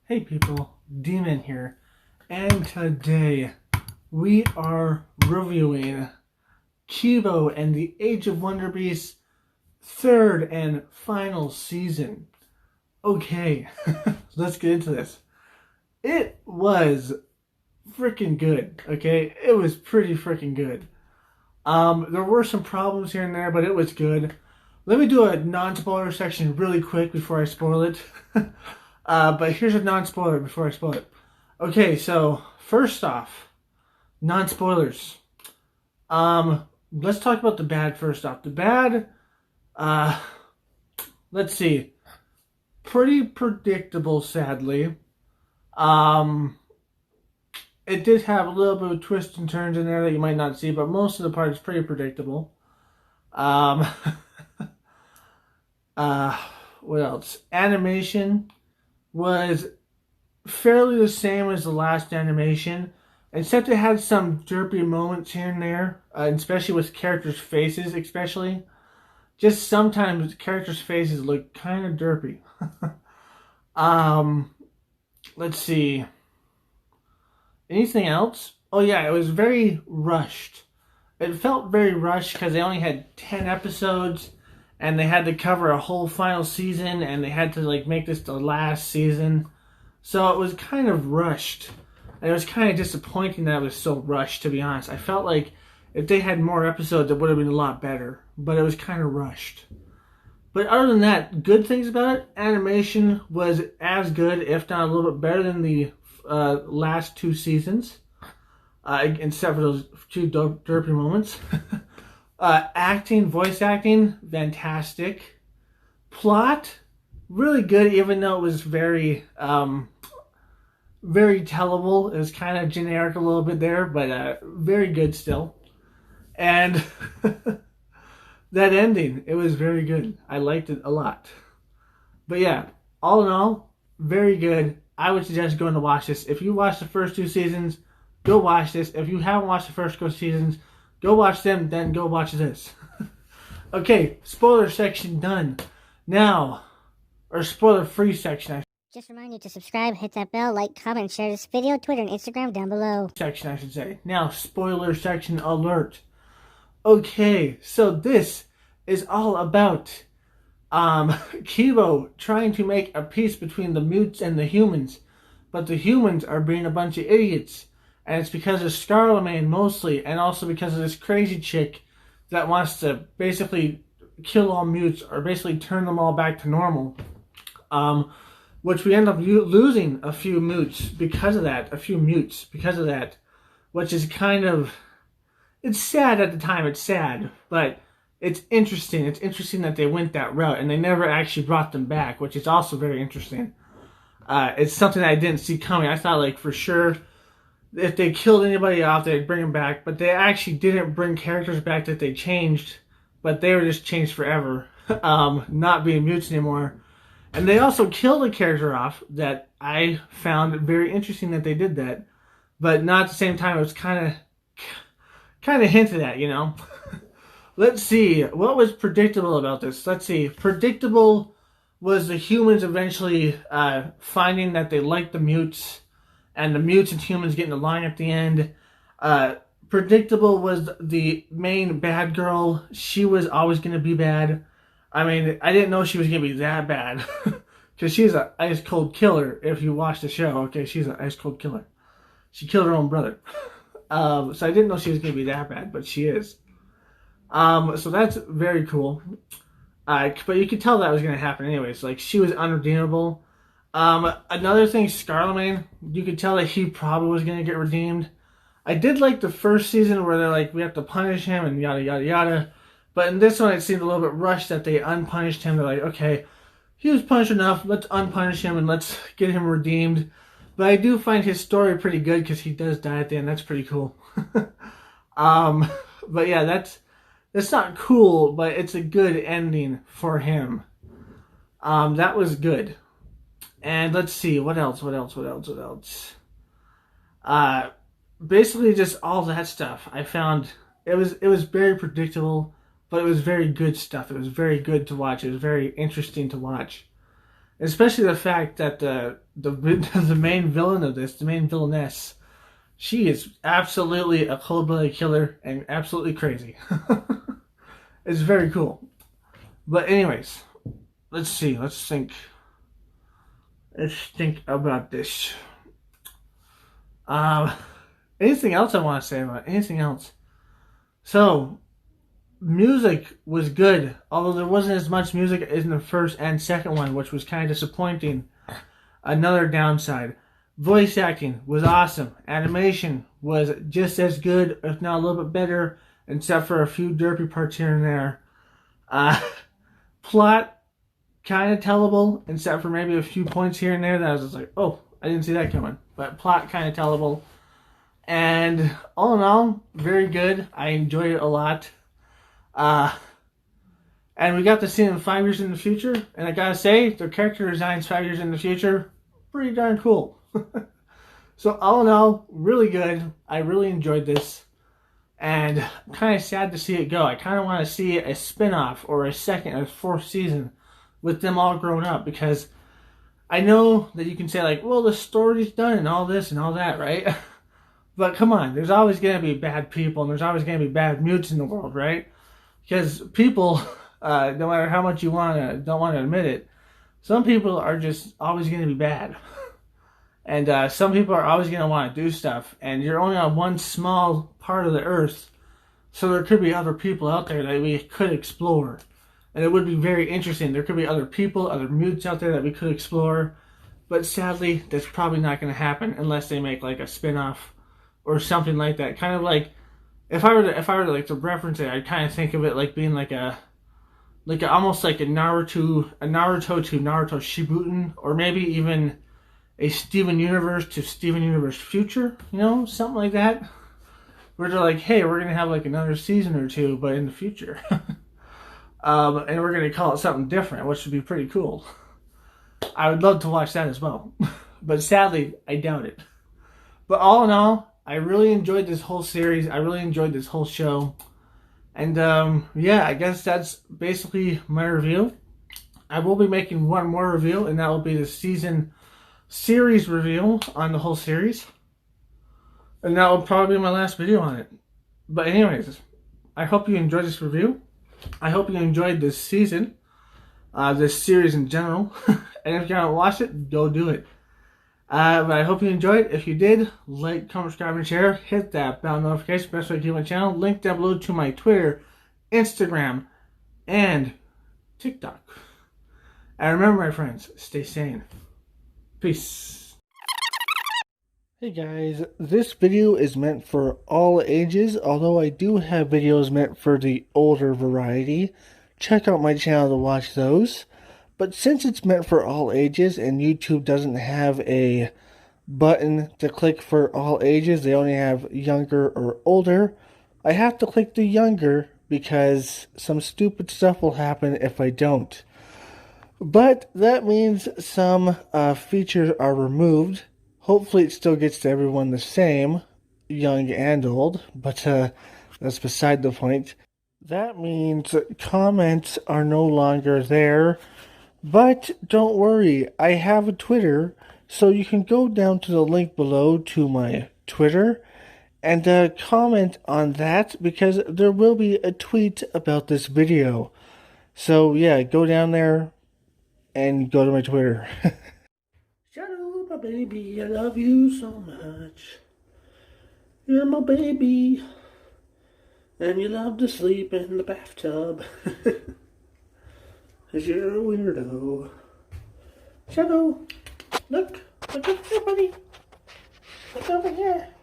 Hey people, Demon here, and today we are reviewing Kipo and the Age of Wonderbeasts third and final season. Okay, let's get into this. It was freaking good, okay? It was pretty freaking good. There were some problems here and there, but it was good. Let me do a non-spoiler section really quick before I spoil it. But here's a non-spoiler before I spoil it. Okay, so first off, non-spoilers. Let's talk about the bad first off. The bad, let's see, pretty predictable, sadly. It did have a little bit of twists and turns in there that you might not see, but most of the part is pretty predictable. What else? Animation was fairly the same as the last animation, except it had some derpy moments here and there, especially with characters' faces, especially. Just sometimes characters' faces look kind of derpy. Let's see. Anything else? Oh yeah, it was very rushed. It felt very rushed because they only had 10 episodes, and they had to cover a whole final season, and they had to make this the last season. So it was kind of rushed. And it was kind of disappointing that it was so rushed, to be honest. I felt like if they had more episodes, it would have been a lot better. But it was kind of rushed. But other than that, good things about it. Animation was as good, if not a little bit better than the last two seasons. Except for those two derpy moments. Voice acting, fantastic. Plot, really good, even though it was very tellable. It was kind of generic a little bit there, but very good still. And that ending, it was very good. I liked it a lot. But yeah, all in all, very good. I would suggest going to watch this. If you watched the first two seasons, go watch this. If you haven't watched the first two seasons, go watch them, then go watch this. Okay, spoiler section done. Now, or spoiler-free section, Just remind you to subscribe, hit that bell, like, comment, and share this video, Twitter, and Instagram down below. Section, I should say. Now, spoiler section alert. Okay, so this is all about Kipo trying to make a peace between the mutes and the humans. But the humans are being a bunch of idiots. And it's because of Scarlemagne mostly, and also because of this crazy chick that wants to basically kill all mutes, or basically turn them all back to normal. Which we end up losing a few mutes because of that, which is kind of, it's sad at the time, it's sad, but it's interesting. It's interesting that they went that route, and they never actually brought them back, which is also very interesting. It's something that I didn't see coming. I thought, for sure, if they killed anybody off, they'd bring them back. But they actually didn't bring characters back that they changed, but they were just changed forever, not being mutes anymore. And they also killed a character off that I found very interesting that they did that, but not at the same time. It was kind of hinted at, Let's see, what was predictable about this? Let's see, predictable was the humans eventually finding that they liked the mutes, and the mutes and humans getting along at the end. Predictable was the main bad girl. She was always going to be bad. I mean, I didn't know she was going to be that bad. Because she's an ice-cold killer, if you watch the show. Okay, she's an ice-cold killer. She killed her own brother. So I didn't know she was going to be that bad, but she is. So that's very cool. But you could tell that was going to happen anyways. She was unredeemable. Another thing, Scarlemagne, you could tell that he probably was going to get redeemed. I did like the first season where they're we have to punish him and yada yada yada. But in this one, it seemed a little bit rushed that they unpunished him. They're okay, he was punished enough, let's unpunish him and let's get him redeemed. But I do find his story pretty good because he does die at the end. That's pretty cool. But yeah, that's not cool, but it's a good ending for him. That was good. And let's see, what else? Basically just all that stuff. I found it was very predictable, but it was very good stuff. It was very good to watch. It was very interesting to watch. Especially the fact that the main villain of this, the main villainess, she is absolutely a cold-blooded killer and absolutely crazy. It's very cool. But anyways, let's see. Let's think. Let's think about this. Um, anything else I want to say about it? Anything else? So, music was good, although there wasn't as much music as in the first and second one, which was kind of disappointing. Another downside. Voice acting was awesome. Animation was just as good, if not a little bit better, except for a few derpy parts here and there. Uh, Plot, kind of tellable, except for maybe a few points here and there that I was just like, oh, I didn't see that coming. But plot, kind of tellable. And all in all, very good. I enjoyed it a lot. And we got to see them 5 years in the future. And I gotta say, their character designs 5 years in the future, pretty darn cool. So all in all, really good. I really enjoyed this. And I'm kind of sad to see it go. I kind of want to see a spin-off or a second or fourth season with them all grown up. Because I know that you can say like, well, the story's done and all this and all that, right? But come on, there's always going to be bad people and there's always going to be bad mutes in the world, right? Because people, no matter how much you don't want to admit it, some people are just always going to be bad. And some people are always going to want to do stuff. And you're only on one small part of the earth. So there could be other people out there that we could explore. And it would be very interesting. There could be other people, other mutes out there that we could explore. But sadly, that's probably not going to happen unless they make like a spin-off or something like that. Kind of like, if I were to like to reference it, I'd kind of think of it like being like almost like a Naruto to Naruto Shippuden, or maybe even a Steven Universe to Steven Universe Future, something like that. Where they're like, hey, we're gonna have like another season or two, but in the future, and we're gonna call it something different, which would be pretty cool. I would love to watch that as well, but sadly, I doubt it. But all in all, I really enjoyed this whole series. I really enjoyed this whole show. And yeah, I guess that's basically my review. I will be making one more review, and that will be the series review on the whole series. And that will probably be my last video on it. But anyways, I hope you enjoyed this review. I hope you enjoyed this season, this series in general. And if you haven't watched it, go do it. But I hope you enjoyed. If you did, like, comment, subscribe, and share. Hit that bell notification. Best way to keep my channel. Link down below to my Twitter, Instagram, and TikTok. And remember, my friends, stay sane. Peace. Hey guys, this video is meant for all ages, although I do have videos meant for the older variety. Check out my channel to watch those. But since it's meant for all ages and YouTube doesn't have a button to click for all ages, they only have younger or older, I have to click the younger because some stupid stuff will happen if I don't. But that means some features are removed. Hopefully it still gets to everyone the same, young and old, but that's beside the point. That means comments are no longer there. But don't worry, I have a Twitter, so you can go down to the link below to my Twitter and comment on that, because there will be a tweet about this video. So yeah, go down there and go to my Twitter. Shadow, my baby, I love you so much. You're my baby, and you love to sleep in the bathtub. 'Cause you're a weirdo. Shadow, look over here, buddy. Look over here.